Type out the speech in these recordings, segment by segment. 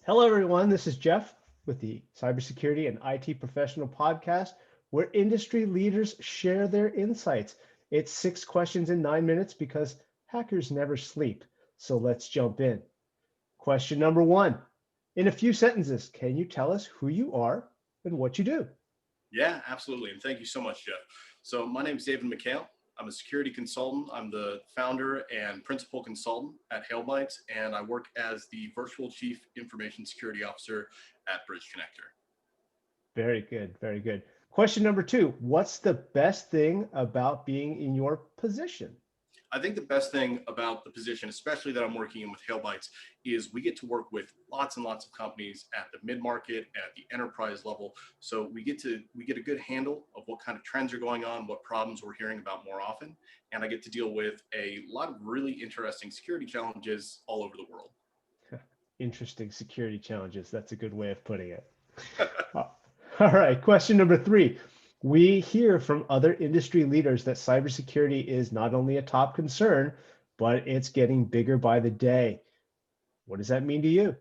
Hello, everyone. This is Jeff with the Cybersecurity and IT Professional Podcast, where industry leaders share their insights. It's 6 questions in 9 minutes because hackers never sleep. So let's jump in. Question number one. In a few sentences, can you tell us who you are and what you do? Yeah, absolutely. And thank you so much, Jeff. So my name is David McHale. I'm a security consultant. I'm the founder and principal consultant at HailBytes, and I work as the virtual chief information security officer at Bridge Connector. Very good. Very good. Question number two. What's the best thing about being in your position? I think the best thing about the position, especially that I'm working in with HailBytes, is we get to work with lots and lots of companies at the mid-market and at the enterprise level. So we get a good handle of what kind of trends are going on, what problems we're hearing about more often, and I get to deal with a lot of really interesting security challenges all over the world. Interesting security challenges. That's a good way of putting it. All right, question number three. We hear from other industry leaders that cybersecurity is not only a top concern, but it's getting bigger by the day. What does that mean to you?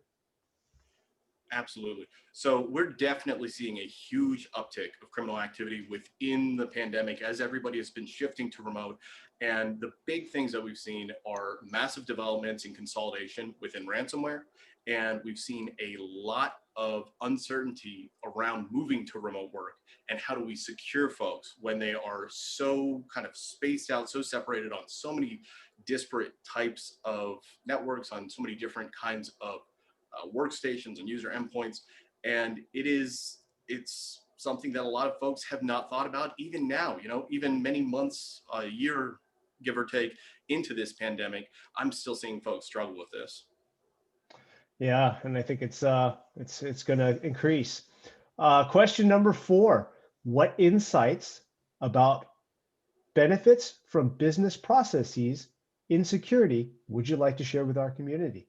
Absolutely. So we're definitely seeing a huge uptick of criminal activity within the pandemic as everybody has been shifting to remote. And the big things that we've seen are massive developments in consolidation within ransomware. And we've seen a lot of uncertainty around moving to remote work and how do we secure folks when they are so kind of spaced out, so separated on so many disparate types of networks, on so many different kinds of workstations and user endpoints. And it's something that a lot of folks have not thought about even now, even many months, a year, give or take, into this pandemic. I'm still seeing folks struggle with this. Yeah, and I think it's going to increase. Question number four. What insights about benefits from business processes in security would you like to share with our community?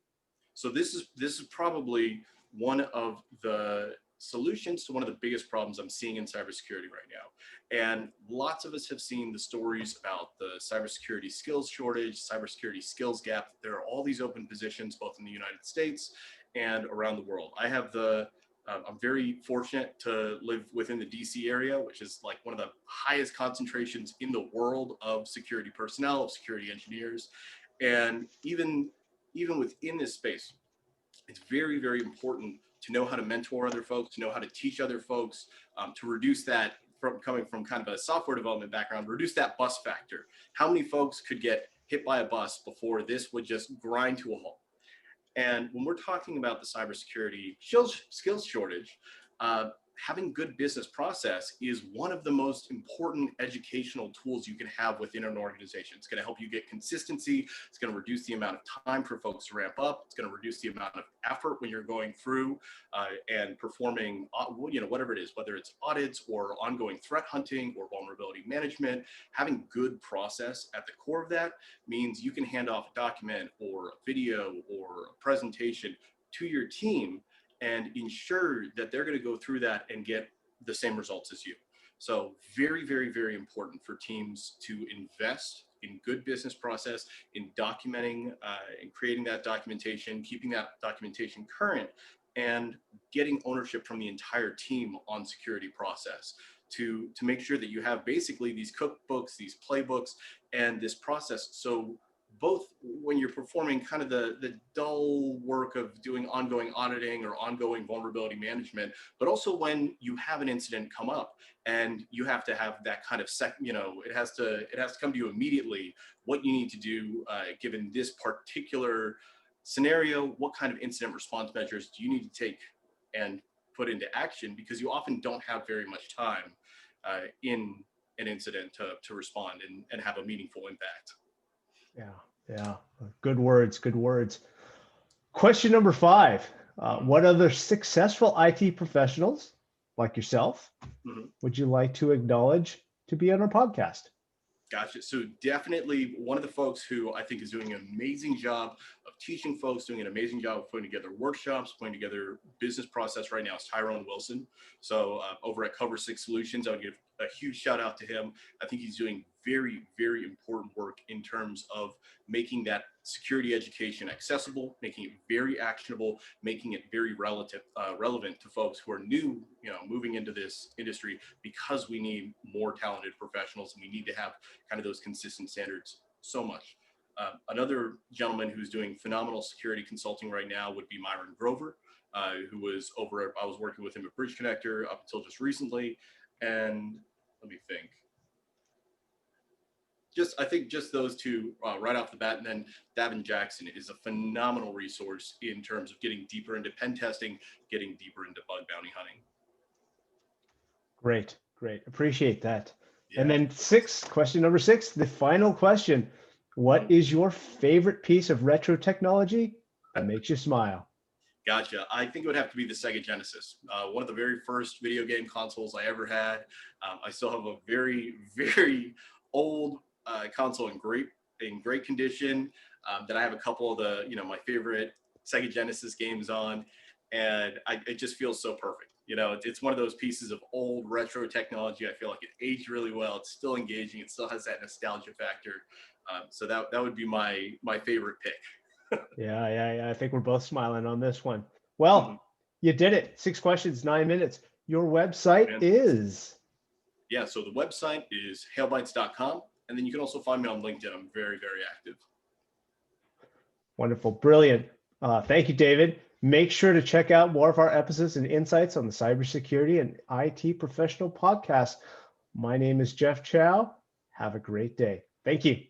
So this is probably one of the solutions to one of the biggest problems I'm seeing in cybersecurity right now. And lots of us have seen the stories about the cybersecurity skills shortage, cybersecurity skills gap. There are all these open positions, both in the United States and around the world. I'm very fortunate to live within the DC area, which is like one of the highest concentrations in the world of security personnel, of security engineers. And even within this space, it's very, very important to know how to mentor other folks, to know how to teach other folks, to reduce that from coming from kind of a software development background, reduce that bus factor. How many folks could get hit by a bus before this would just grind to a halt? And when we're talking about the cybersecurity skills shortage, having good business process is one of the most important educational tools you can have within an organization. It's going to help you get consistency. It's going to reduce the amount of time for folks to ramp up. It's going to reduce the amount of effort when you're going through and performing, whatever it is, whether it's audits or ongoing threat hunting or vulnerability management. Having good process at the core of that means you can hand off a document or a video or a presentation to your team and ensure that they're going to go through that and get the same results as you. So very, very, very important for teams to invest in good business process, in documenting and creating that documentation, keeping that documentation current, and getting ownership from the entire team on security process to make sure that you have basically these cookbooks, these playbooks, and this process. So both when you're performing kind of the dull work of doing ongoing auditing or ongoing vulnerability management, but also when you have an incident come up and you have to have that kind of it has to come to you immediately what you need to do given this particular scenario. What kind of incident response measures do you need to take and put into action, because you often don't have very much time in an incident to respond and have a meaningful impact. Yeah. Good words, good words. Question number five. What other successful IT professionals like yourself would you like to acknowledge to be on our podcast? Gotcha. So definitely one of the folks who I think is doing an amazing job of teaching folks, doing an amazing job of putting together workshops, putting together business process right now is Tyrone Wilson. So over at Cover 6 Solutions, I would give a huge shout out to him. I think he's doing very, very important work in terms of making that security education accessible, making it very actionable, making it very relevant to folks who are new, moving into this industry, because we need more talented professionals and we need to have kind of those consistent standards so much. Another gentleman who's doing phenomenal security consulting right now would be Myron Grover, who was I was working with him at Bridge Connector up until just recently. And let me think. I think just those two right off the bat. And then Davin Jackson is a phenomenal resource in terms of getting deeper into pen testing, getting deeper into bug bounty hunting. Great. Appreciate that. Yeah. And then question number 6, the final question. What is your favorite piece of retro technology that makes you smile? Gotcha. I think it would have to be the Sega Genesis, one of the very first video game consoles I ever had. I still have a very, very old console in great condition that I have a couple of the, my favorite Sega Genesis games on, and it just feels so perfect. It's one of those pieces of old retro technology. I feel like it aged really well. It's still engaging. It still has that nostalgia factor. So that would be my favorite pick. Yeah. I think we're both smiling on this one. Well, you did it. 6 questions, 9 minutes. Your website is? Yeah, so the website is HailBytes.com. And then you can also find me on LinkedIn. I'm very, very active. Wonderful. Brilliant. Thank you, David. Make sure to check out more of our episodes and insights on the Cybersecurity and IT Professional Podcast. My name is Jeff Chow. Have a great day. Thank you.